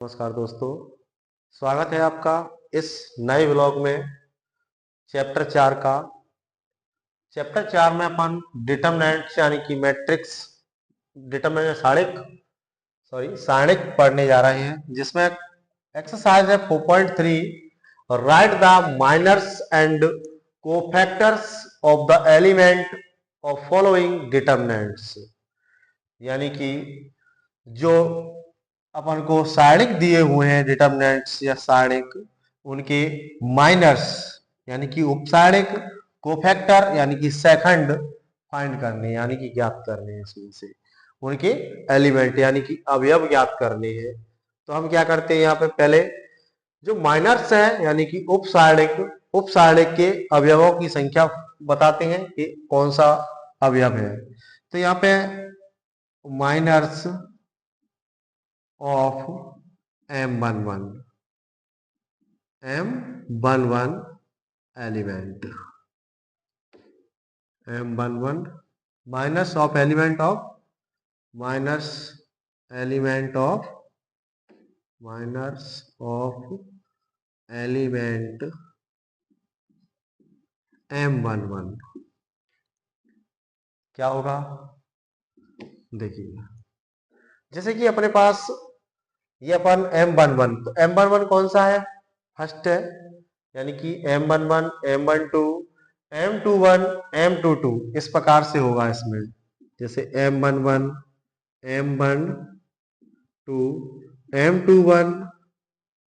नमस्कार दोस्तों, स्वागत है आपका इस नए व्लॉग में। चैप्टर 4 का चैप्टर 4 में अपन डिटरमिनेंट्स यानी कि मैट्रिक्स डिटरमिनेंट सारणिक पढ़ने जा रहे हैं, जिसमें एक्सरसाइज है 4.3 write the minors and cofactors of the element of following determinants. यानी कि जो अपन को सारणिक दिए हुए हैं डिटरमिनेंट्स या सारणिक, उनके माइनर्स यानी कि उपसारणिक, कोफैक्टर यानी कि सेकंड फाइंड करने यानी कि ज्ञात करने हैं, इसमें से उनके एलिमेंट यानी कि अवयव ज्ञात करने हैं। तो हम क्या करते हैं, यहाँ पे पहले जो माइनर्स है यानी कि उपसारणिक के अवयवों की संख्या बताते हैं कि कौन सा अवयव है। तो यहाँ पे miners of M11 element, M11 minus of element of element M11 क्या होगा, देखिए जैसे कि अपने पास ये अपन M11, तो M11 कौन सा है, फर्स्ट है, यानी कि M11 M12 M21 M22 इस प्रकार से होगा इसमें। जैसे M11 M12 M21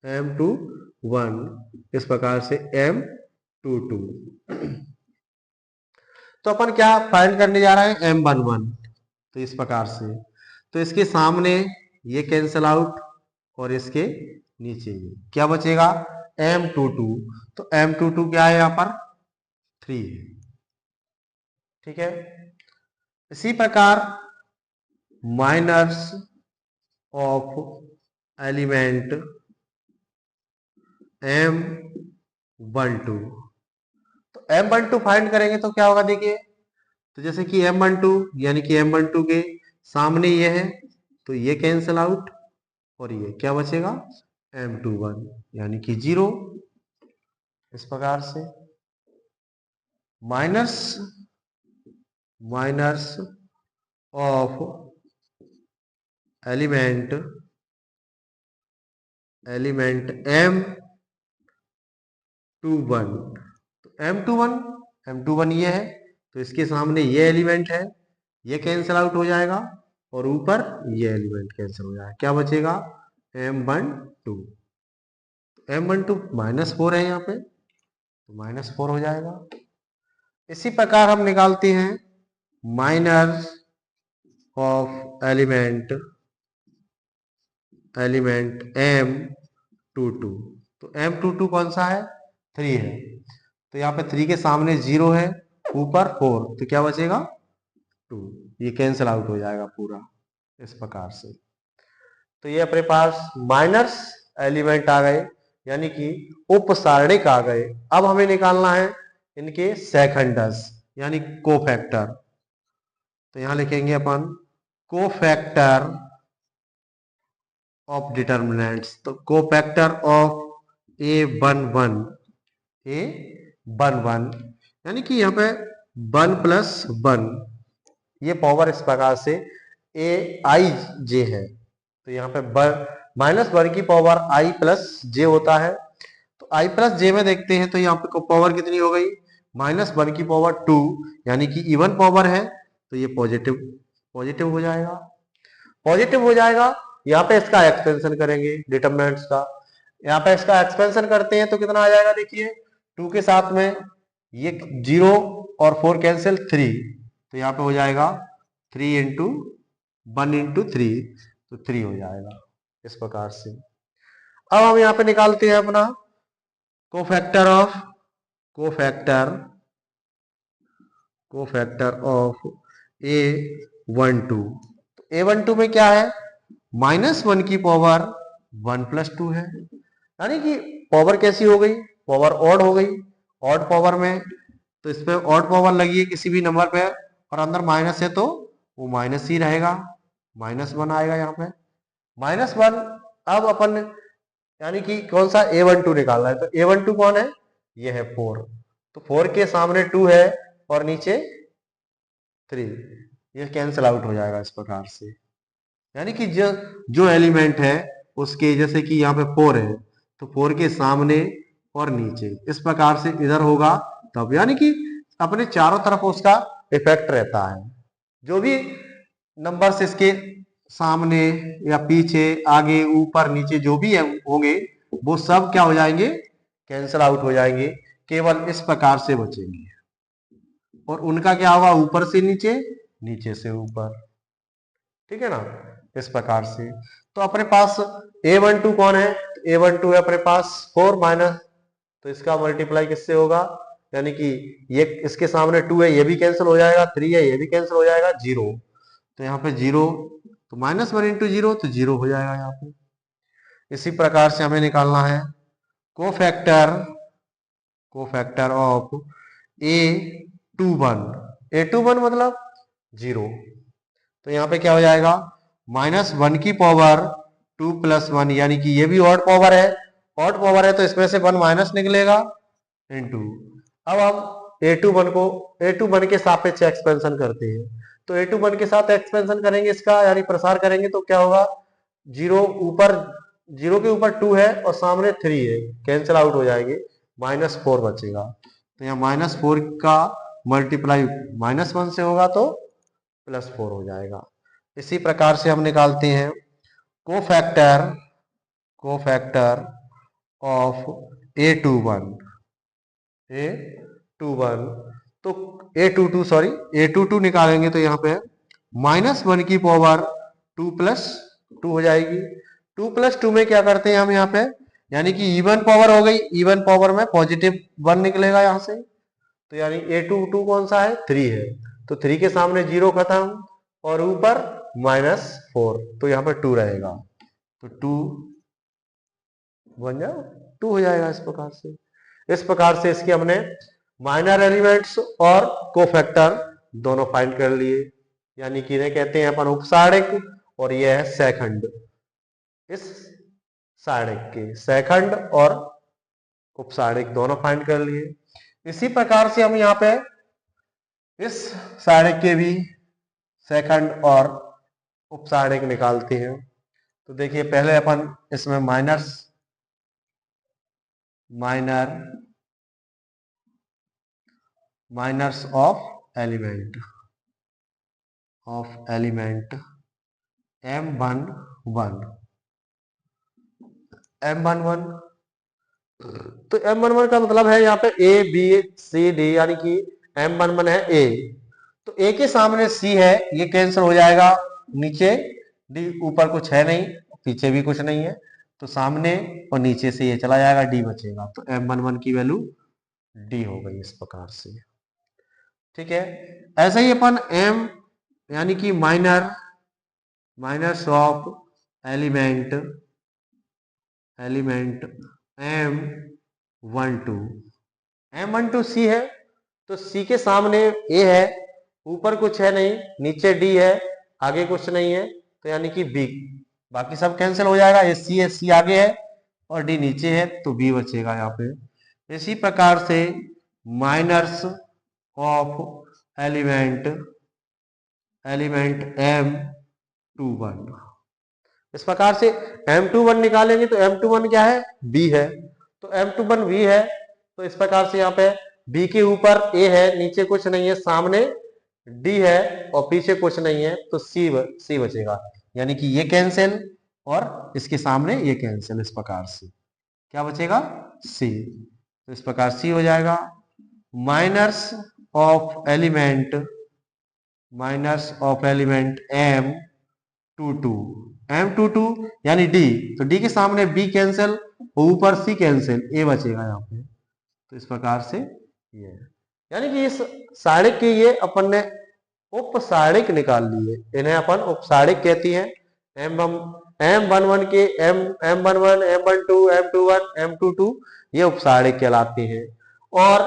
M21 इस प्रकार से M22। तो अपन क्या फाइंड करने जा रहे हैं, M11। तो इस प्रकार से, तो इसके सामने ये कैंसल आउट और इसके नीचे ये क्या बचेगा, M22। तो M22 क्या है, यहाँ पर 3 है, ठीक है। इसी प्रकार माइनर्स ऑफ एलिमेंट M12, तो M12 फाइंड करेंगे तो क्या होगा, देखिए तो जैसे कि M12 यानी कि M12 के सामने ये है, तो ये कैंसल आउट और ये क्या बचेगा, M21 यानी कि 0। इस प्रकार से माइनर्स ऑफ एलिमेंट M21, तो M21 ये है, तो इसके सामने ये एलिमेंट है, ये कैंसल आउट हो जाएगा और ऊपर ये एलिमेंट कैंसिल हो जाएगा, क्या बचेगा, M12। M12 -4 है यहाँ पे, तो -4 हो जाएगा। इसी प्रकार हम निकालते हैं माइनर्स ऑफ एलिमेंट M22, तो M22 कौन सा है, 3 है, तो यहाँ पे 3 के सामने 0 है, ऊपर 4, तो क्या बचेगा 2, ये कैंसिल आउट हो जाएगा पूरा इस प्रकार से। तो ये अपने पास माइनर्स एलिमेंट आ गए यानी कि उपसारणिक आ गए। अब हमें निकालना है इनके सेकंडर्स यानी कोफैक्टर। तो यहां लिखेंगे अपन कोफैक्टर ऑफ डिटरमिनेंट्स, तो कोफैक्टर ऑफ A11 यानी कि यहाँ पे 1 + 1, ये पावर इस प्रकार से AIJ है, तो यहाँ पे -1 की पावर I + J होता है। तो I + J में देखते हैं तो यहाँ पे पावर कितनी हो गई, -1 की पावर 2 यानी कि इवन पावर है, तो ये पॉजिटिव हो जाएगा। यहाँ पे इसका एक्सपेंशन करेंगे डिटरमिनेंट्स का, यहाँ पे इसका एक्सपेंशन करते हैं तो कितना आ जाएगा, देखिए 2 के साथ में ये 0 और 4 कैंसिल 3, तो यहाँ पे हो जाएगा 3 × 1 × 3, तो 3 हो जाएगा इस प्रकार से। अब हम यहाँ पे निकालते हैं अपना कोफैक्टर ऑफ A12। तो A12 में क्या है, -1 की पावर 1 + 2 है, यानी कि पावर कैसी हो गई, पावर ऑड हो गई। ऑड पावर में तो इसमें ऑड पावर लगी है किसी भी नंबर पे और अंदर माइनस है, तो वो माइनस ही रहेगा, -1 आएगा यहाँ पे। -1 अब अपन यानी कि कौन सा A12 निकालना है, तो A12 कौन है, ये है 4, तो 4 के सामने 2 है और नीचे 3, ये कैंसिल आउट हो जाएगा इस प्रकार से। यानी कि जो एलिमेंट है उसके, जैसे कि यहाँ पे 4 है तो 4 के सामने और नीचे इस प्रकार से इधर होगा तब, यानी कि अपने चारों तरफ उसका इफेक्ट रहता है। जो भी नंबर्स इसके सामने या पीछे आगे ऊपर नीचे जो भी होंगे वो सब क्या हो जाएंगे, कैंसिल आउट हो जाएंगे, केवल इस प्रकार से बचेंगे। और उनका क्या होगा, ऊपर से नीचे, नीचे से ऊपर, ठीक है ना, इस प्रकार से। तो अपने पास A12 कौन है, A12 है अपने पास 4 माइनस, तो इसका मल्टीप्लाई किससे होगा, यानी कि ये इसके सामने 2 है, ये भी कैंसिल हो जाएगा, 3 है, ये भी कैंसिल हो जाएगा, 0, तो यहाँ पे 0, तो -1 इंटू 0 तो 0 हो जाएगा यहाँ पे। इसी प्रकार से हमें निकालना है कोफैक्टर ऑफ A21 मतलब 0, तो यहाँ पे क्या हो जाएगा, -1 की पावर 2 + 1, यानी कि ये भी ऑड पावर है तो इसमें से 1 माइनस निकलेगा इनटू। अब हम A21 के सापेक्ष एक्सपेंशन करते हैं, तो A21 के साथ एक्सपेंशन करेंगे इसका, यानी प्रसार करेंगे, तो क्या होगा, 0 के ऊपर 2 है और सामने 3 है, कैंसिल आउट हो जाएंगे, -4 बचेगा, तो यहाँ -4 का मल्टीप्लाई -1 से होगा तो +4 हो जाएगा। इसी प्रकार से हम निकालते हैं कोफैक्टर ऑफ A21, तो A22 निकालेंगे तो यहाँ पे -1 की पावर 2 + 2 हो जाएगी। 2 + 2 में क्या करते हैं हम यहाँ पे, यानी कि इवन पावर हो गई, इवन पावर में +1 निकलेगा यहाँ से, तो यानी A22 कौन सा है, 3 है, तो 3 के सामने 0 खत्म और ऊपर -4, तो यहाँ पर 2 रहेगा, तो 2 बन जाओ 2 हो जाएगा इस प्रकार से। इस प्रकार से इसके हमने माइनर एलिमेंट्स और कोफैक्टर दोनों फाइंड कर लिए, यानी कि इन्हें कहते हैं अपन उपसारणिक और यह है सेकंड। इस सारणिक के सेकंड और उपसारणिक दोनों फाइंड कर लिए। इसी प्रकार से हम यहाँ पे इस सारणिक के भी सेकंड और उपसारणिक निकालते हैं। तो देखिए पहले अपन इसमें माइनर्स ऑफ एलिमेंट M11, तो M11 का मतलब है यहाँ पे ABCD, यानी कि M11 है A, तो A के सामने C है, ये कैंसिल हो जाएगा, नीचे D, ऊपर कुछ है नहीं, पीछे भी कुछ नहीं है, तो सामने और नीचे से ये चला जाएगा, D बचेगा, तो M11 की वैल्यू D हो गई इस प्रकार से, ठीक है। ऐसे ही अपन M यानी कि minors of element M12 C है, तो C के सामने A है, ऊपर कुछ है नहीं, नीचे D है, आगे कुछ नहीं है, तो यानी कि B, बाकी सब कैंसिल हो जाएगा, ये C आगे है और D नीचे है, तो B बचेगा यहाँ पे। इसी प्रकार से माइनर्स ऑफ एलिमेंट M21, इस प्रकार से M21 निकालेंगे, तो M21 क्या है, B है, तो M21 B है, तो इस प्रकार से यहाँ पे B के ऊपर A है, नीचे कुछ नहीं है, सामने D है और पीछे कुछ नहीं है, तो C बचेगा, यानी कि ये कैंसिल और इसके सामने ये कैंसिल, इस प्रकार से क्या बचेगा, C, तो इस प्रकार C हो जाएगा। माइनर्स ऑफ एलिमेंट M22 यानी D, तो D के सामने B कैंसिल, ऊपर C कैंसिल, A बचेगा यहाँ पे, तो इस प्रकार से ये, यानी कि इस सारणिक की ये अपन ने उपसारणिक निकाल लिए, इन्हें अपन उपसारणिक कहती हैं। M11 के M11, M12, M21, M22 ये उपसारणिक कहलाते हैं, और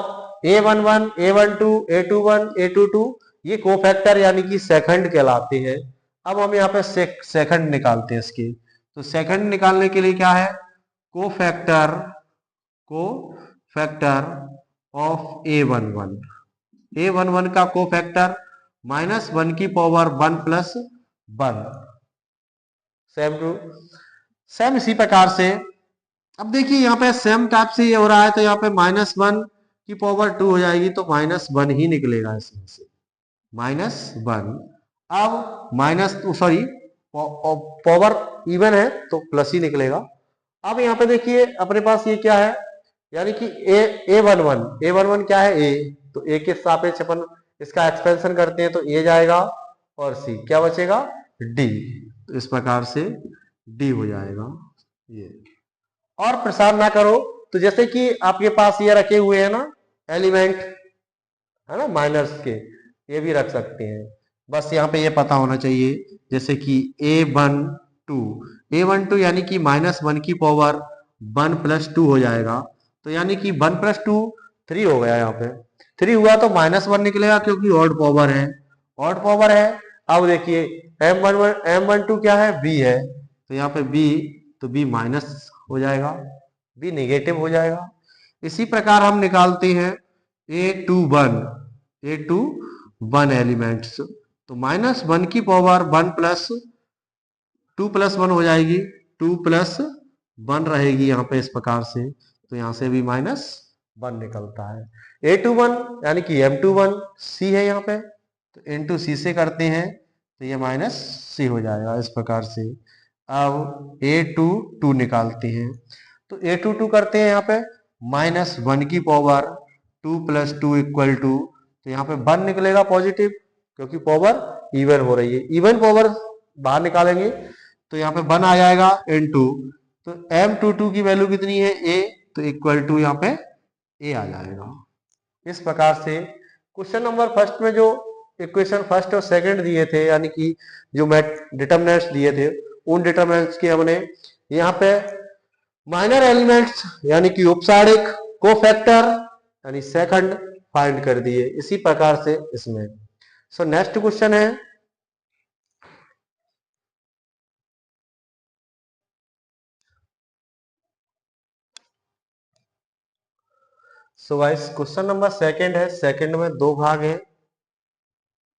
A11, A12, A21, A22 ये कोफैक्टर यानी कि सेकंड कहलाते हैं। अब हम यहाँ पे सेकंड निकालते हैं इसके, तो सेकंड निकालने के लिए क्या है, कोफैक्टर ऑफ A11, A11 का कोफैक्टर -1 की पावर 1 + 1, सेम इसी प्रकार से। अब देखिए यहाँ पे सेम टाइप से ये हो रहा है, तो यहाँ पे -1 की पावर 2 हो जाएगी, तो -1 ही निकलेगा इसमें से, -1। अब सॉरी, पावर इवन है तो प्लस ही निकलेगा। अब यहाँ पे देखिए अपने पास ये क्या है, यानी कि A11 क्या है, ए, तो ए के सापेक्ष अपन इसका एक्सपेंशन करते हैं, तो ए जाएगा और सी क्या बचेगा, डी। तो इस प्रकार से डी हो जाएगा ये। और प्रसार ना करो तो जैसे कि आपके पास ये रखे हुए हैं ना एलिमेंट, है ना, माइनर्स के, ये भी रख सकते हैं। बस यहाँ पे ये पता होना चाहिए, जैसे कि A12 यानी कि -1 की पावर 1 + 2 हो जाएगा, तो यानी कि 1 + 2 3 हो गया। यहाँ पे 3 हुआ तो -1 निकलेगा, क्योंकि ऑड पावर है, ऑड पावर है। अब देखिए M12 क्या है, बी है, तो यहाँ पे बी, तो बी माइनस हो जाएगा, बी निगेटिव हो जाएगा। इसी प्रकार हम निकालते हैं A21 एलिमेंट्स, तो -1 की पावर 1 + 2 + 1 हो जाएगी, 2 + 1 रहेगी यहाँ पे इस प्रकार से, तो यहाँ से भी -1 निकलता है। A21 यानी कि M21 C है यहाँ पे, तो इनटू सी से करते हैं तो ये -C हो जाएगा इस प्रकार से। अब A22 निकालते हैं, तो A22 करते हैं यहाँ पे -1 की पावर 2 + 2 = 2, तो यहाँ पे 1 निकलेगा पॉजिटिव, क्योंकि पावर इवन हो रही है, इवन पावर बाहर निकालेंगे तो यहाँ पे 1 आ जाएगा इनटू, तो M22 की वैल्यू कितनी है, A, तो = यहाँ पे A आ जाएगा। इस प्रकार से क्वेश्चन नंबर फर्स्ट में जो इक्वेशन फर्स्ट और सेकंड दिए थे, यानी कि जो डिटरमिनेंट्स दिए थे, उन डिटरमिनेंट्स के हमने यहाँ पे माइनर एलिमेंट्स यानी कि उपसारिक, कोफैक्टर यानी सेकंड फाइंड कर दिए। इसी प्रकार से इसमें सो नेक्स्ट क्वेश्चन है, so guys question number second है, सेकंड में 2 भाग है।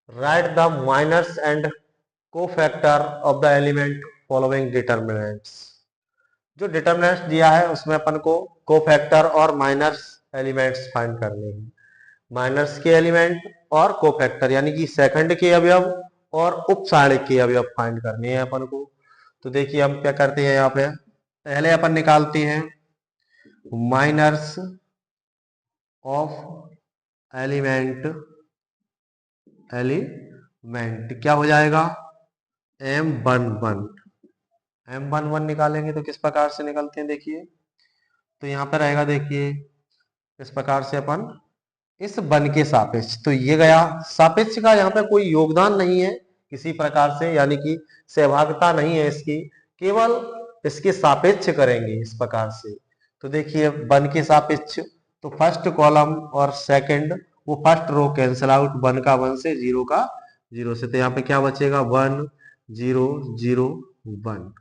Write the minors and cofactor of the element following determinants. जो डिटरमिनेंट्स दिया है उसमें अपन को कोफैक्टर और माइनर्स एलिमेंट्स फाइंड करने हैं। माइनर्स के एलिमेंट और कोफैक्टर यानी कि सेकंड के अवयव और उपसारिक के अवयव फाइंड करने हैं अपन को। तो देखिए हम क्या करते हैं, यहाँ पे पहले अपन निकालते हैं माइनर्स ऑफ एलिमेंट क्या हो जाएगा, M11 निकालेंगे तो किस प्रकार से निकलते हैं देखिए, तो यहाँ पे रहेगा देखिए इस प्रकार से अपन इस बन के सापेक्ष, तो ये गया सापेक्ष का, यहाँ पे कोई योगदान नहीं है किसी प्रकार से, यानी कि सहभागिता नहीं है इसकी, केवल इसके सापेक्ष करेंगे इस प्रकार से। तो देखिए बन के सापेक्ष, तो फर्स्ट कॉलम और सेकंड वो फर्स्ट रो कैंसिल आउट, 1 का 1 से, 0 का 0 से, तो यहाँ पे क्या बचेगा 1 0 0 1।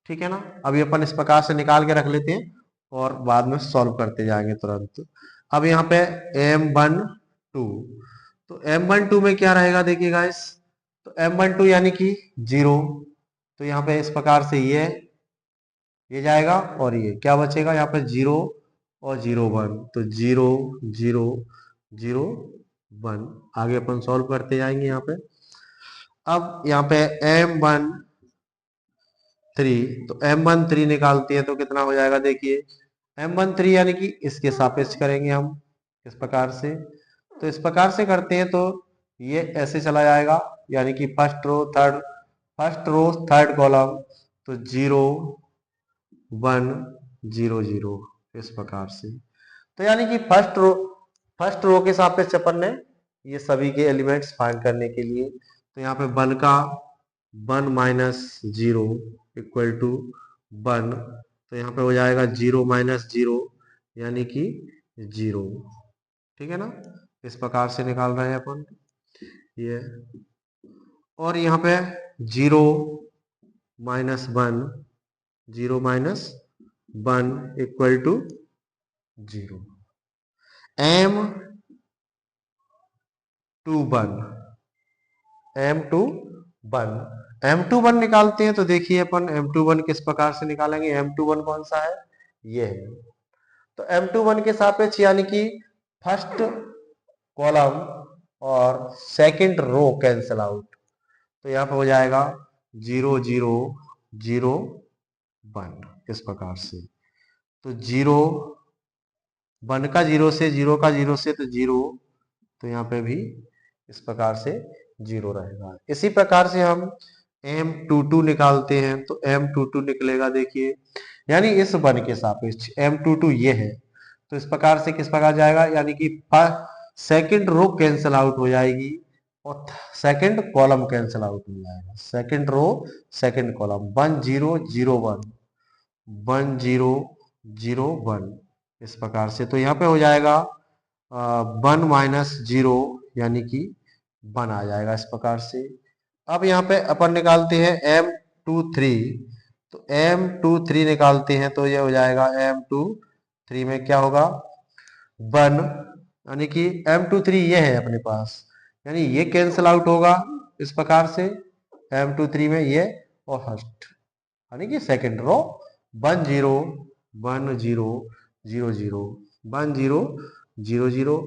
ठीक है ना। अभी अपन इस प्रकार से निकाल के रख लेते हैं और बाद में सॉल्व करते जाएंगे तुरंत। अब यहाँ पे M12, तो M12 में क्या रहेगा देखिए गाइस, तो M12 यानी कि 0, तो यहाँ पे इस प्रकार से ये जाएगा और ये क्या बचेगा, यहाँ पे 0 और 0 1, तो 0 0 0 1। आगे अपन सॉल्व करते जाएंगे यहाँ पे। अब यहाँ पे M13, तो M13 निकालती है तो कितना हो जाएगा देखिए, M13 यानी कि इसके सापेक्ष करेंगे हम इस प्रकार से, तो इस प्रकार से करते हैं तो ये ऐसे चला जाएगा, यानी कि फर्स्ट रो थर्ड कॉलम, तो 0 1 0 0 इस प्रकार से। तो यानी कि फर्स्ट रो के सापेक्ष अपन ने ये सभी के एलिमेंट्स फाइंड करने के लिए, तो यहाँ पे 1 का 1 - 0 = 1, तो यहाँ पे हो जाएगा 0 - 0 यानी कि 0। ठीक है ना, इस प्रकार से निकाल रहे हैं अपन ये। और यहाँ पे 0 - 1 0 माइनस 1 इक्वल टू 0। M21 निकालते हैं तो देखिए अपन M21 किस प्रकार से निकालेंगे। M21 कौन सा है, ये है। तो M21 के सापेक्ष यानी कि फर्स्ट कॉलम और सेकंड रो कैंसिल आउट, तो यहाँ पे हो जाएगा 0 0 0 1 इस प्रकार से। तो 0 1 का 0 से, 0 का 0 से तो 0, तो यहाँ पे भी इस प्रकार से 0 रहेगा। इसी प्रकार से हम M22 निकालते हैं तो M22 निकलेगा देखिए, यानी इस 1 के सापेक्ष M22 ये है, तो इस प्रकार से किस प्रकार जाएगा, यानी कि सेकंड रो कैंसिल आउट हो जाएगी और सेकंड कॉलम कैंसिल आउट हो जाएगा। सेकंड रो सेकंड कॉलम 1 0 0 1 1 0 0 1 इस प्रकार से। तो यहाँ पे हो जाएगा 1 माइनस 0 यानी कि 1 आ जाएगा इस प्रकार से। अब यहाँ पे अपन निकालते हैं M23, तो M23 निकालते हैं तो ये हो जाएगा M23 में क्या होगा 1, यानी कि M23 ये है अपने पास, यानी ये कैंसिल आउट होगा इस प्रकार से M23 में ये और फर्स्ट, यानी कि सेकंड रो 1 0 1 0 0 0 1 0 0 0।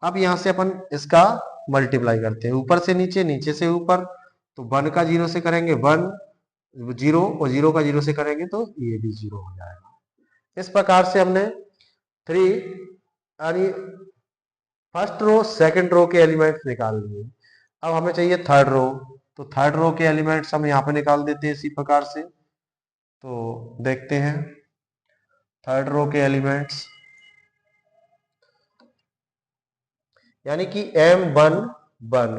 अब यहाँ से अपन इसका मल्टीप्लाई करते हैं, ऊपर से नीचे, नीचे से ऊपर, तो 1 का 0 से करेंगे 1 0 और 0 का 0 से करेंगे तो ये भी 0 हो जाएगा। इस प्रकार से हमने 3 यानी फर्स्ट रो सेकंड रो के एलिमेंट्स निकाल लिए। अब हमें चाहिए थर्ड रो, तो थर्ड रो के एलिमेंट्स हम यहाँ पे निकाल देते हैं इसी प्रकार से। तो देखते हैं थर्ड रो के एलिमेंट्स, यानी कि M11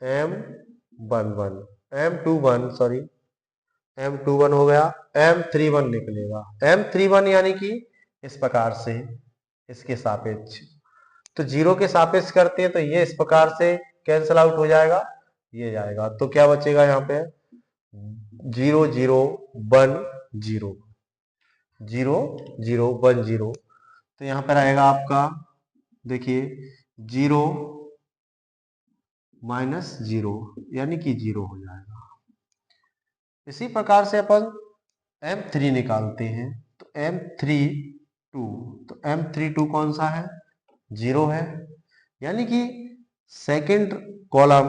M11 M21 sorry M21 हो गया, M31 निकलेगा। M31 यानी कि इस प्रकार से इसके सापेक्ष, तो 0 के सापेक्ष करते हैं तो ये इस प्रकार से कैंसिल आउट हो जाएगा, ये जाएगा, तो क्या बचेगा यहाँ पे 0 0 1 0 0 0 1 0। तो यहाँ पर आएगा आपका देखिए 0 माइनस 0 यानी कि 0 हो जाएगा। इसी प्रकार से अपन M3 निकालते हैं, तो M32, तो M32 कौन सा है 0 है, यानी कि सेकंड कॉलम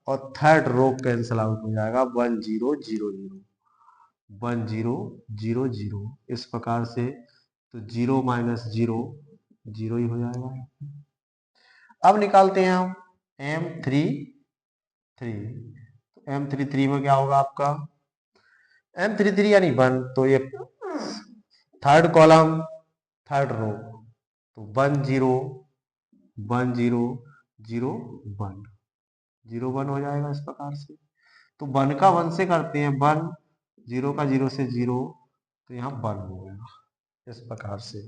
और थर्ड रो कैंसिल आउट हो जाएगा 1 0 0 0 1 0 0 0 इस प्रकार से। तो 0 माइनस 0 0 ही हो जाएगा। अब निकालते हैं हम M33, तो M33 में क्या होगा आपका M33 यानी 1, तो ये थर्ड कॉलम थर्ड रो, तो 1 0 1 0 0 1 0 1 हो जाएगा इस प्रकार से। तो 1 का 1 से करते हैं 1, 0 का 0 से 0, तो यहाँ 1 हो गया इस प्रकार से।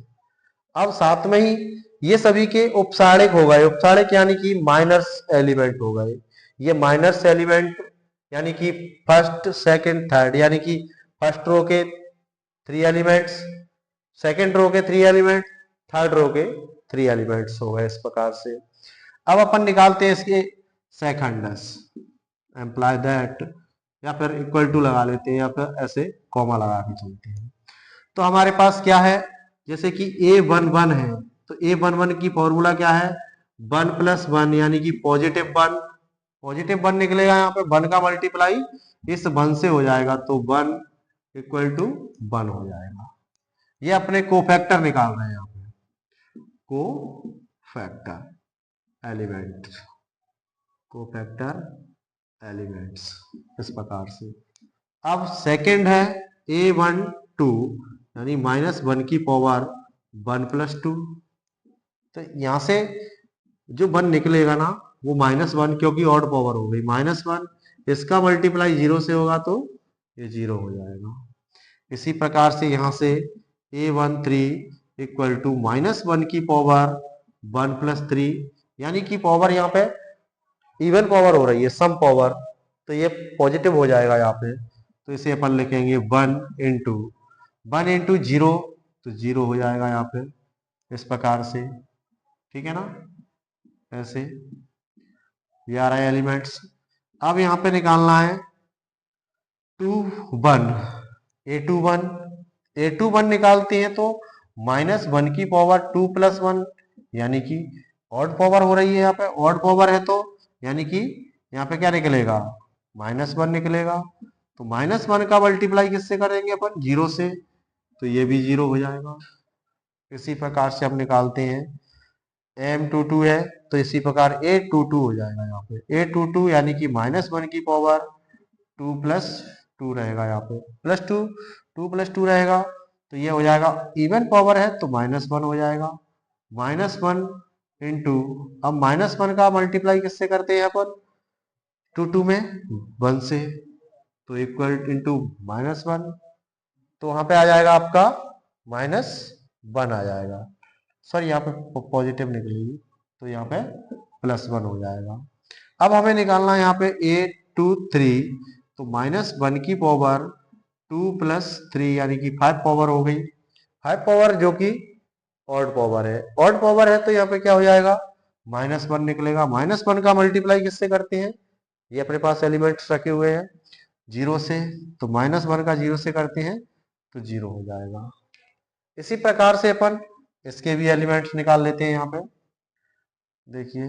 अब साथ में ही ये सभी के उपसारिक हो गए, उपसारिक यानी कि माइनस एलिमेंट हो गए। ये माइनस एलिमेंट यानी कि फर्स्ट सेकंड थर्ड, यानी कि फर्स्ट रो के 3 एलिमेंट्स, सेकंड रो के 3 एलिमेंट, थर्ड रो के 3 एलिमेंट्स हो गए इस प्रकार से। अब अपन निकालते हैं इसके सेकंडस, एम्प्लॉय दैट, या फिर इक्वल टू लगा लेते हैं या फिर ऐसे कॉमा लगा के चलते हैं। तो हमारे पास क्या है, जैसे कि A11 है, तो A11 की फॉर्मूला क्या है 1 प्लस 1 यानी कि पॉजिटिव 1, पॉजिटिव 1 निकलेगा। यहाँ पे 1 का मल्टीप्लाई इस 1 से हो जाएगा, तो 1 इक्वल टू 1 हो जाएगा। ये अपने कोफैक्टर निकाल रहे हैं यहाँ पे, कोफैक्टर एलिमेंट, कोफैक्टर एलिमेंट्स इस प्रकार से। अब सेकंड है A12 यानी -1 की पावर 1 प्लस 2, तो यहां से जो 1 निकलेगा ना वो -1, क्योंकि ऑड पावर हो गई -1, इसका मल्टीप्लाई 0 से होगा तो ये 0 हो जाएगा। इसी प्रकार से यहां से A13 इक्वल टू -1 की पावर 1 प्लस 3, यानी कि पावर यहाँ पे इवन पावर हो रही है, सम पावर, तो ये पॉजिटिव हो जाएगा यहाँ पे, तो इसे अपन लिखेंगे 1 इंटू 0, तो 0 हो जाएगा यहाँ पे इस प्रकार से, ठीक है ना, ऐसे। ये आ रहा है एलिमेंट्स। अब यहाँ पे निकालना है 2 1, A21 निकालते हैं तो -1 की पावर 2 + 1, यानी कि ऑड पावर हो रही है यहाँ पे, ऑड पावर है तो यानी कि यहाँ पे क्या निकलेगा, -1 निकलेगा। तो -1 का मल्टीप्लाई किससे करेंगे अपन, 0 से, तो ये भी 0 हो जाएगा। इसी प्रकार से हम निकालते हैं M22 है तो इसी प्रकार A22 हो जाएगा यहाँ पे, A22 यानी कि -1 की पावर 2 + 2 रहेगा यहाँ पे, +2, 2 + 2 रहेगा, तो ये हो जाएगा, इवन पावर है तो -1 हो जाएगा। -1 इंटू, अब -1 का मल्टीप्लाई किससे करते हैं अपन, 2 में 1 से, तो इक्वल इंटू -1, तो वहां पे आ जाएगा आपका -1 आ जाएगा, सॉरी यहाँ पे पॉजिटिव निकलेगी, तो यहाँ पे +1 हो जाएगा। अब हमें निकालना है यहाँ पे A23, तो -1 की पावर 2 + 3 यानी कि 5 पावर हो गई, 5 पावर जो कि ऑड पावर है, ऑड पावर है तो यहाँ पे क्या हो जाएगा, -1 निकलेगा। -1 का मल्टीप्लाई किससे करते हैं, ये अपने पास एलिमेंट्स रखे हुए हैं 0 से, तो -1 का 0 से करते हैं तो 0 हो जाएगा। इसी प्रकार से अपन इसके भी एलिमेंट्स निकाल लेते हैं यहाँ पे, देखिए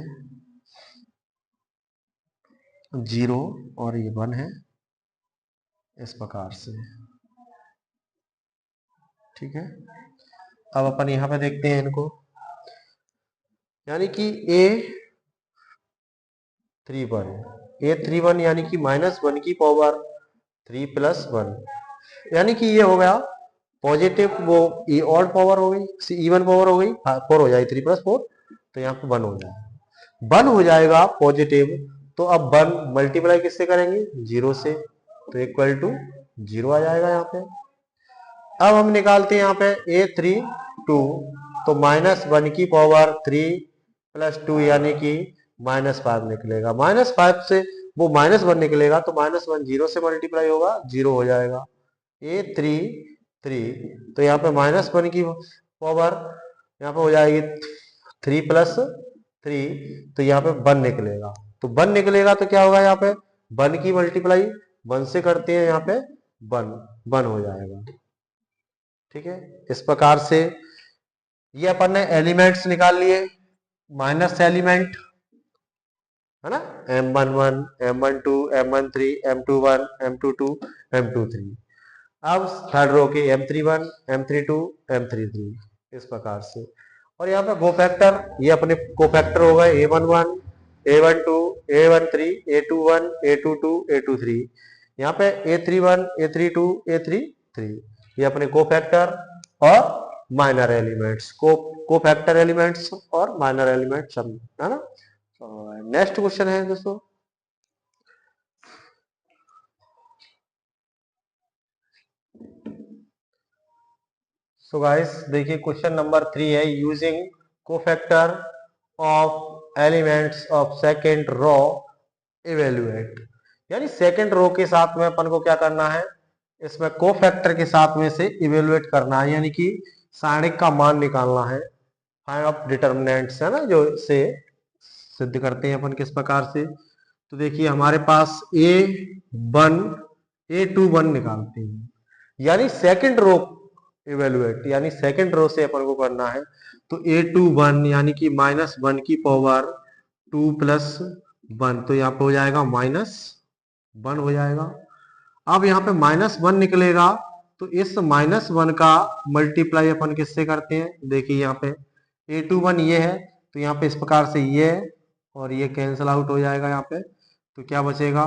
0 और ये 1 है, इस प्रकार से, ठीक है। अब अपन यहाँ पे देखते हैं इनको, यानी कि A31 यानी कि -1 की पावर 3 + 1, यानी कि ये हो गया पॉजिटिव, वो ये ऑड पावर हो गई, इवन पावर हो गई, 4 हो जाएगी, 3 + 4, तो यहाँ पे 1 हो जाएगा, 1 हो जाएगा पॉजिटिव। तो अब 1 मल्टीप्लाई किससे करेंगे, 0 से, तो इक्वल टू 0 आ जाएगा यहाँ पे। अब हम निकालते हैं यहाँ पे A32, तो -1 की पावर 3 + 2 यानी कि -5 निकलेगा, -5 से वो -1 निकलेगा, तो -1 0 से मल्टीप्लाई होगा, 0 हो जाएगा। A33, तो यहाँ पे -1 की पावर यहाँ पे हो जाएगी 3 + 3, तो यहाँ पे 1 निकलेगा, तो 1 निकलेगा तो क्या होगा, यहाँ पे 1 की मल्टीप्लाई 1 से करते हैं, यहाँ पे 1 हो जाएगा, ठीक है। इस प्रकार से ये अपन ने एलिमेंट्स निकाल लिए, माइनस एलिमेंट है ना, M11, M12, M13, M21, M22, M23। अब थर्ड रो के M31, M32, M33, इस प्रकार से। और यहाँ पे कोफैक्टर, ये अपने कोफैक्टर हो गए A11, A12, A13, A21, A22, A23। यहाँ पे A31, A32, A33, ये अपने कोफैक्टर और माइनर एलिमेंट्स, कोफैक्टर एलिमेंट्स और माइनर एलिमेंट्स, है ना। नेक्स्ट क्वेश्चन है दोस्तों, सो गाइस देखिए क्वेश्चन नंबर 3 है, using cofactor of elements of second row evaluate, यानी सेकेंड रो के साथ में अपन को क्या करना है, इसमें कोफैक्टर के साथ में से इवेल्युएट करना है, यानी कि सारणिक का मान निकालना है, फाइंड ऑफ डिटरमिनेंट्स, है ना, जो से सिद्ध करते हैं अपन किस प्रकार से। तो देखिए हमारे पास A21 निकालते हैं, यानी सेकंड रो इवेल्युएट, यानी सेकंड रो से अपन को करना है, तो A21 यानी कि -1 की पावर 2 + 1, तो यहाँ पे हो जाएगा -1 हो जाएगा। अब यहाँ पे -1 निकलेगा, तो इस -1 का मल्टीप्लाई अपन किससे करते हैं, देखिए यहाँ पे A21 ये है, तो यहाँ पे इस प्रकार से ये है और ये कैंसिल आउट हो जाएगा यहाँ पे, तो क्या बचेगा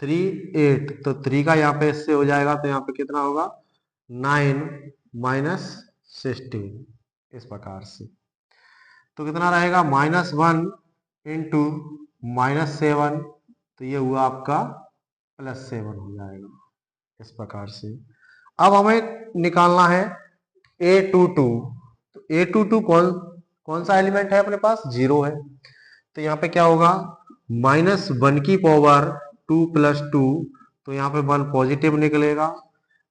3 8, तो 3 का यहाँ पे इससे हो जाएगा, तो यहाँ पे कितना होगा 9 - 16, इस प्रकार से। तो कितना रहेगा -1 इंटू -7, तो ये हुआ आपका +7 हो जाएगा, इस प्रकार से। अब हमें निकालना है A22, तो A22 कौन सा एलिमेंट है अपने पास, 0 है, तो यहाँ पे क्या होगा -1 की पावर 2 + 2, तो यहाँ पे 1 पॉजिटिव निकलेगा।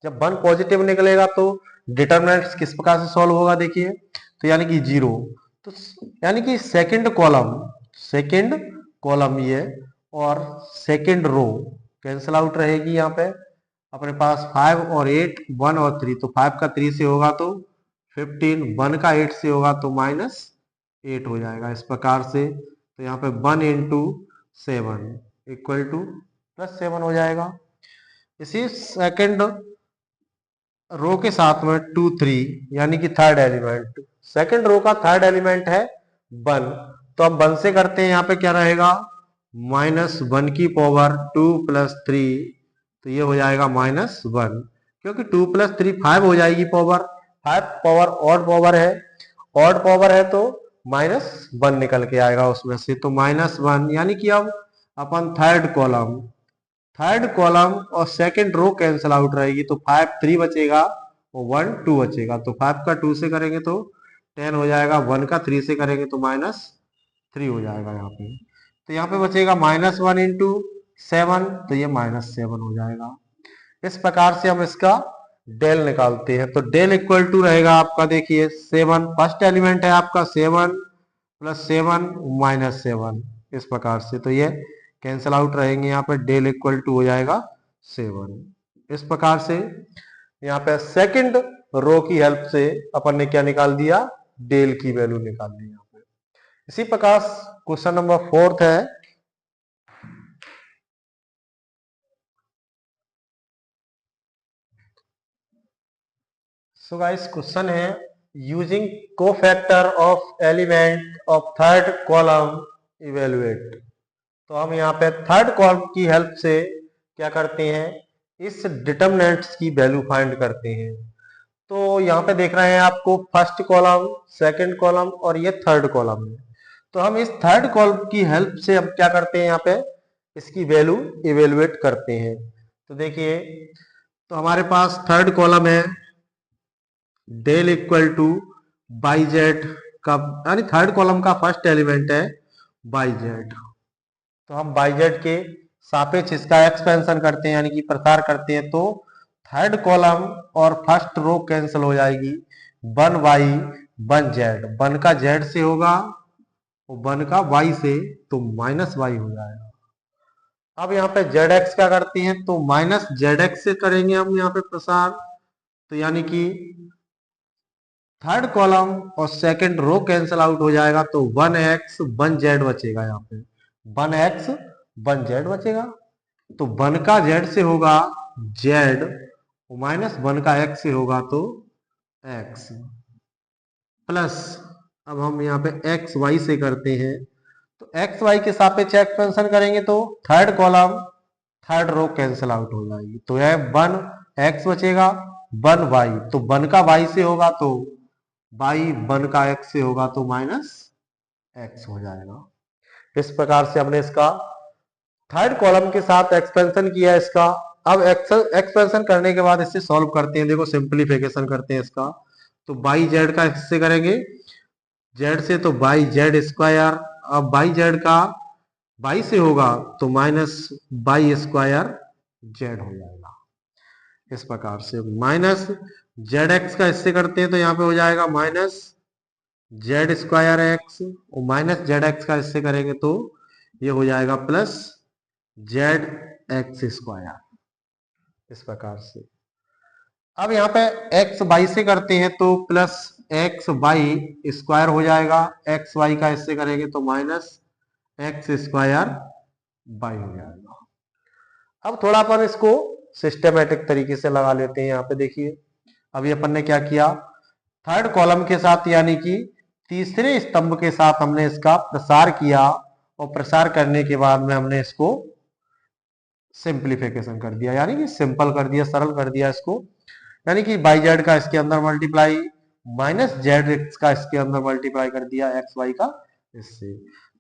जब 1 पॉजिटिव निकलेगा तो डिटरमिनेंट्स किस प्रकार से सॉल्व होगा देखिए, तो यानी कि 0, तो यानी कि सेकंड कॉलम ये और सेकंड रो कैंसिल आउट रहेगी। यहाँ पे अपने पास 5 और 8, 1 और 3, तो 5 का 3 से होगा तो 15, 1 का 8 से होगा तो -8 हो जाएगा इस प्रकार से। तो यहाँ पे 1 इंटू 7 इक्वल टू +7 हो जाएगा। इसी सेकंड रो के साथ में 2, 3 यानी कि थर्ड एलिमेंट, सेकंड रो का थर्ड एलिमेंट है 1, तो अब 1 से करते हैं। यहाँ पे क्या रहेगा, -1 की पावर 2 + 3, तो ये हो जाएगा -1, क्योंकि 2 + 3 5 हो जाएगी पावर, 5 पावर ऑड पावर है तो -1 निकल के आएगा उसमें से, तो -1 यानी कि अब अपन थर्ड कॉलम और सेकंड रो कैंसिल आउट रहेगी, तो 5 3 बचेगा और 1 2 बचेगा, तो 5 का 2 से करेंगे तो 10 हो जाएगा, 1 का 3 से करेंगे तो -3 हो जाएगा यहाँ पे। तो यहाँ पे बचेगा -1 इंटू 7, तो ये -7 हो जाएगा। इस प्रकार से हम इसका डेल निकालते हैं, तो डेल इक्वल टू रहेगा आपका देखिए 7, फर्स्ट एलिमेंट है आपका 7 + 7 -7, इस प्रकार से, तो ये कैंसिल आउट रहेंगे। यहाँ पे डेल इक्वल टू हो जाएगा 7। इस प्रकार से यहाँ पे सेकंड रो की हेल्प से अपन ने क्या निकाल दिया, डेल की वैल्यू निकाल दी यहाँ पे। इसी प्रकार क्वेश्चन नंबर 4 है, सो गाइस क्वेश्चन है using cofactor of element of third column evaluate. तो हम यहाँ पे थर्ड कॉलम की हेल्प से क्या करते हैं, इस डिटरमिनेंट्स की वैल्यू फाइंड करते हैं। तो यहाँ पे देख रहे हैं आपको फर्स्ट कॉलम, सेकंड कॉलम और ये थर्ड कॉलम है। तो हम इस थर्ड कॉलम की हेल्प से हम क्या करते हैं, यहाँ पे इसकी वैल्यू इवेलुएट करते हैं। तो देखिए, तो हमारे पास थर्ड कॉलम है del equal to by z का, यानी थर्ड कॉलम का फर्स्ट एलिमेंट है बाई जेड, तो हम बाई जेड के सापेक्ष इसका एक्सपेंशन करते हैं, यानी कि प्रसार करते हैं, तो थर्ड कॉलम और फर्स्ट रो कैंसिल हो जाएगी, 1y 1 जेड, 1 का जेड से होगा और 1 का y से, तो -y हो जाएगा। अब यहाँ पे जेड एक्स क्या करते हैं, तो -zx से करेंगे हम यहाँ पे प्रसार, तो यानी कि थर्ड कॉलम और सेकंड रो कैंसिल आउट हो जाएगा, तो 1x 1 जेड बचेगा। यहाँ पे 1x 1 जेड बचेगा, तो 1 का जेड से होगा जेड, -1 का एक्स से होगा तो एक्स, प्लस अब हम यहाँ पे एक्स वाई से करते हैं, तो एक्स वाई के सापेक्ष एक्सपेंशन करेंगे तो third column third row cancel out हो जाएगी, तो यह 1 एक्स बचेगा, 1 वाई, तो 1 का वाई से होगा तो बाई, 1 का एक्स से होगा तो -x हो जाएगा। इस प्रकार से हमने इसका थर्ड कॉलम के साथ एक्सपेंशन किया इसका। अब एक्सपेंशन करने के बाद इससे सॉल्व करते हैं, देखो सिंप्लीफिकेशन करते हैं इसका, तो बाई जेड का इससे करेंगे जेड से, तो बाई जेड स्क्वायर, अब बाई जेड का बाई से होगा तो -बाई² जेड हो जाएगा। इस प्रकार से -zx का इससे करते हैं, तो यहाँ पे हो जाएगा -z²x, और -zx का इससे करेंगे तो ये हो जाएगा +zx², इस प्रकार से। अब यहाँ पे x बाई से करते हैं तो +x² हो जाएगा, x y का इससे करेंगे तो -x² बाई हो जाएगा। अब थोड़ा अपन इसको सिस्टमेटिक तरीके से लगा लेते हैं। यहाँ पे देखिए, अभी अपन ने क्या किया, थर्ड कॉलम के साथ यानी कि तीसरे स्तंभ के साथ हमने इसका प्रसार किया, और प्रसार करने के बाद में हमने इसको सिंप्लीफिकेशन कर दिया, यानी कि सिंपल कर दिया, सरल कर दिया इसको, यानी कि बाई जेड का इसके अंदर मल्टीप्लाई, -zx का इसके अंदर मल्टीप्लाई कर दिया एक्स वाई का इससे।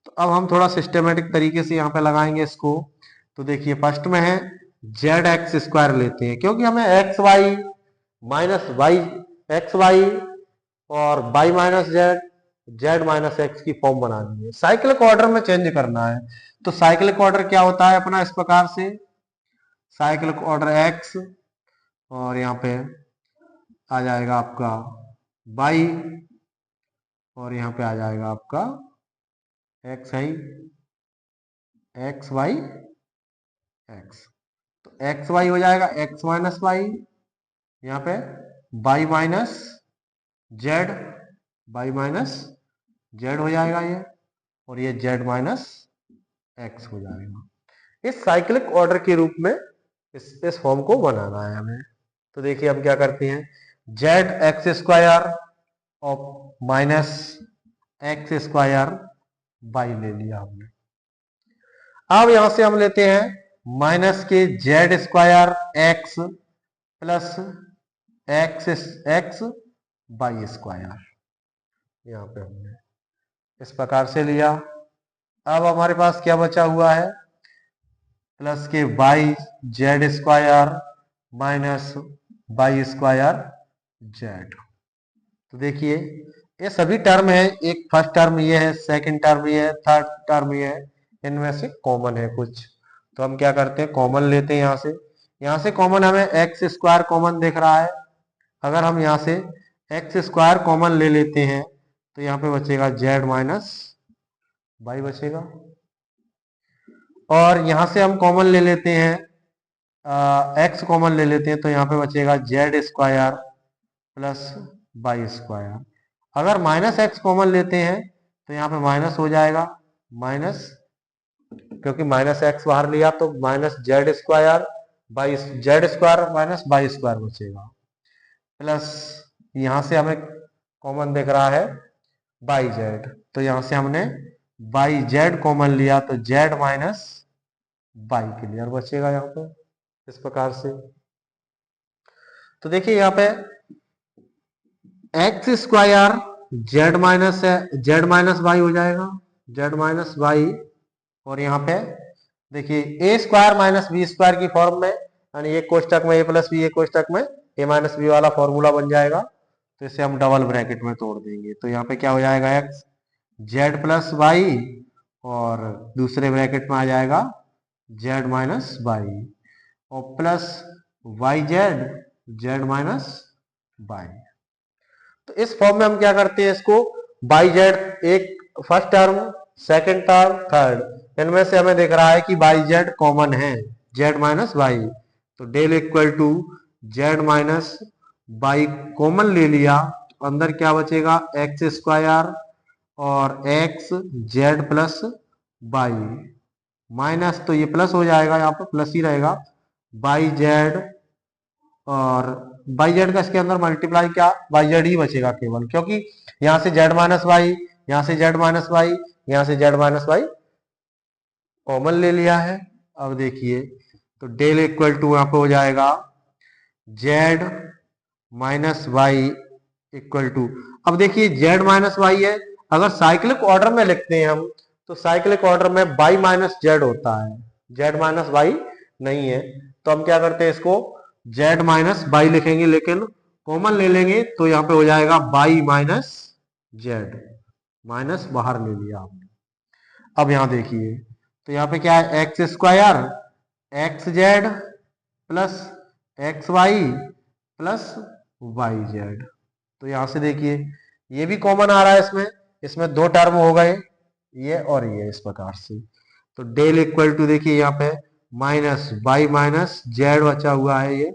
तो अब हम थोड़ा सिस्टमेटिक तरीके से यहाँ पे लगाएंगे इसको। तो देखिए, फर्स्ट में है zx² लेते हैं, क्योंकि हमें एक्स वाई और बाई -z, z-x की फॉर्म बनानी है, साइक्लिक ऑर्डर में चेंज करना है। तो साइक्लिक ऑर्डर क्या होता है अपना, इस प्रकार से साइक्लिक ऑर्डर एक्स, और यहाँ पे आ जाएगा आपका वाई, और यहाँ पे आ जाएगा आपका एक्स है एक्स वाई एक्स। तो एक्स वाई हो जाएगा एक्स माइनस वाई, यहाँ पे y minus z, y minus z हो जाएगा ये, और ये जेड माइनस एक्स हो जाएगा। इस साइक्लिक ऑर्डर के रूप में इस फॉर्म को बनाना है हमें। तो देखिए हम क्या करते हैं, जेड एक्स स्क्वायर और माइनस एक्स स्क्वायर वाई ले लिया हमने। अब यहां से हम लेते हैं माइनस के z square x plus x x y square, यहां पे हमने इस प्रकार से लिया। अब हमारे पास क्या बचा हुआ है, प्लस के y z square minus y square z. तो देखिए ये सभी टर्म है, एक फर्स्ट टर्म ये है, सेकंड टर्म ये है, थर्ड टर्म ये है, इनमें से कॉमन है कुछ। तो हम क्या करते हैं, कॉमन लेते हैं यहाँ से कॉमन हमें एक्स स्क्वायर कॉमन दिख रहा है। अगर हम यहाँ से एक्स स्क्वायर कॉमन ले लेते हैं तो यहाँ पे बचेगा जेड माइनस वाई बचेगा। और यहाँ से हम कॉमन ले लेते हैं एक्स कॉमन ले लेते हैं तो यहाँ पे बचेगा z square plus y square. अगर माइनस एक्स कॉमन लेते हैं तो यहाँ पे माइनस हो जाएगा, माइनस, क्योंकि माइनस एक्स बाहर लिया तो minus z square by z square minus y square बचेगा, प्लस यहाँ से हमें कॉमन दिख रहा है बाई जेड, तो यहाँ से हमने बाई जेड कॉमन लिया तो जेड माइनस बाई क्लियर बचेगा यहाँ पे इस प्रकार से। तो देखिए यहाँ पे x square z minus y हो जाएगा, जेड माइनस वाई। और यहाँ पे देखिए a square minus b square की फॉर्म में, यानी एक कोष्टक में ए प्लस बी, एक कोष्टक में ए माइनस बी वाला फॉर्मूला बन जाएगा। तो इसे हम डबल ब्रैकेट में तोड़ देंगे तो यहाँ पे क्या हो जाएगा, एक्स जेड प्लस वाई, और दूसरे ब्रैकेट में आ जाएगा जेड माइनस वाई, और plus y z z minus y. तो इस फॉर्म में हम क्या करते हैं, इसको बाई जेड, एक first term second term third, इनमें से हमें दिख रहा है कि बाई जेड कॉमन है, जेड माइनस वाई। तो del equal to z minus y common ले लिया, अंदर क्या बचेगा एक्स स्क्वायर और x z plus y minus, तो ये प्लस हो जाएगा, यहाँ पर प्लस ही रहेगा, बाई जेड, और बाई जेड का इसके अंदर मल्टीप्लाई क्या बाई जेड ही बचेगा केवल, क्योंकि यहां से जेड माइनस वाई, यहां से जेड माइनस वाई, यहां से जेड माइनस वाई कॉमन ले लिया है। अब देखिए तो डेल इक्वल टू यहां पे हो जाएगा z minus y equal to, अब देखिए जेड माइनस वाई है, अगर साइक्लिक ऑर्डर में लिखते हैं हम तो साइक्लिक ऑर्डर में वाई माइनस जेड होता है, जेड माइनस वाई नहीं है। तो हम क्या करते हैं, इसको जेड माइनस वाई लिखेंगे, लेकिन कॉमन ले लेंगे तो यहाँ पे हो जाएगा वाई माइनस जेड, माइनस बाहर ले लिया हमने। अब यहाँ देखिए तो यहाँ पे क्या है, x square x z plus x y plus y z. तो यहां से देखिए ये भी कॉमन आ रहा है, इसमें दो टर्म हो गए, ये और ये, इस प्रकार से। तो डेल इक्वल टू देखिए यहाँ पे माइनस वाई माइनस जेड बचा हुआ है, ये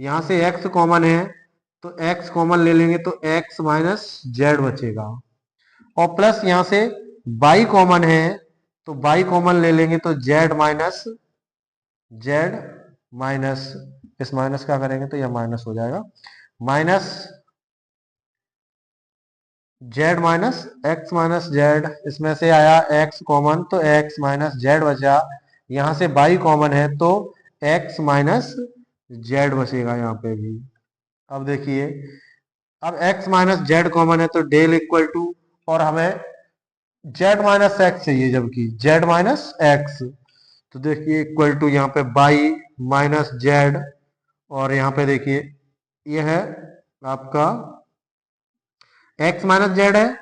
यहां से x कॉमन है तो x कॉमन ले लेंगे तो x माइनस जेड बचेगा, और प्लस यहां से y कॉमन है तो y कॉमन ले लेंगे तो z माइनस इस माइनस का करेंगे तो यह माइनस हो जाएगा, minus Z minus x minus Z, इसमें से आया x कॉमन तो x माइनस जेड बचा, यहां से y कॉमन है तो x माइनस जेड बचेगा यहाँ पे भी। अब देखिए अब x माइनस जेड कॉमन है तो डेल इक्वल टू, और हमें z माइनस एक्स चाहिए जबकि z माइनस एक्स, तो देखिए इक्वल टू यहाँ पे y माइनस जेड, और यहाँ पे देखिए ये है आपका x माइनस जेड है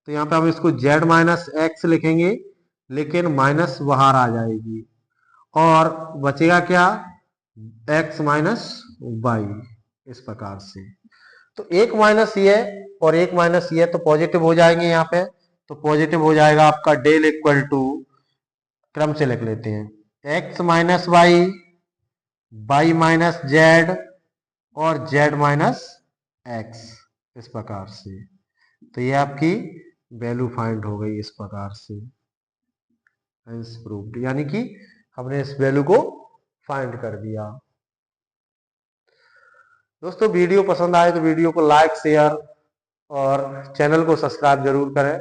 तो यहाँ पे हम इसको z माइनस एक्स लिखेंगे, लेकिन माइनस बाहर आ जाएगी और बचेगा क्या x माइनस वाई, इस प्रकार से। तो एक माइनस ये और एक माइनस ये तो पॉजिटिव हो जाएंगे यहाँ पे, तो पॉजिटिव हो जाएगा आपका डेल इक्वल टू, क्रम से लिख लेते हैं, x minus y, y minus z और जेड माइनस एक्स, इस प्रकार से। तो ये आपकी वैल्यू फाइंड हो गई इस प्रकार से, हेंस प्रूव्ड, यानी कि हमने इस वैल्यू को फाइंड कर दिया। दोस्तों वीडियो पसंद आए तो वीडियो को लाइक, शेयर और चैनल को सब्सक्राइब जरूर करें।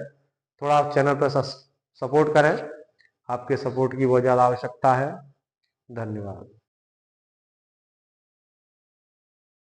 थोड़ा आप चैनल पर सपोर्ट करें, आपके सपोर्ट की बहुत ज़्यादा आवश्यकता है। धन्यवाद।